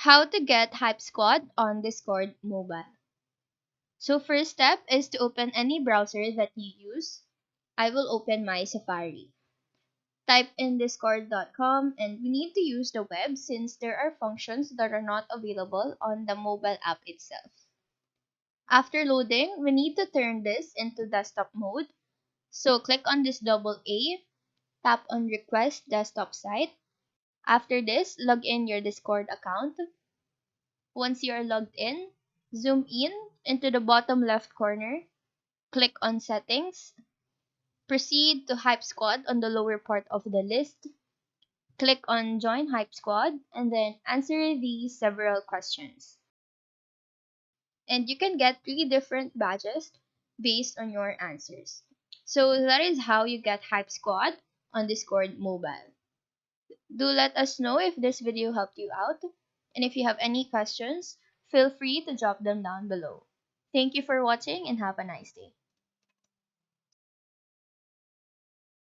How to get Hypesquad on Discord mobile. So first step is to open any browser that you use. I will open my Safari. Type in discord.com and we need to use the web since there are functions that are not available on the mobile app itself. After loading, we need to turn this into desktop mode. So click on this double A, tap on request desktop site. After this, log in your Discord account. Once you are logged in, zoom in into the bottom left corner, click on settings, proceed to Hypesquad on the lower part of the list, click on join Hypesquad, and then answer these several questions. And you can get 3 different badges based on your answers. So that is how you get Hypesquad on Discord mobile. Do let us know if this video helped you out, and if you have any questions, feel free to drop them down below. Thank you for watching and have a nice day.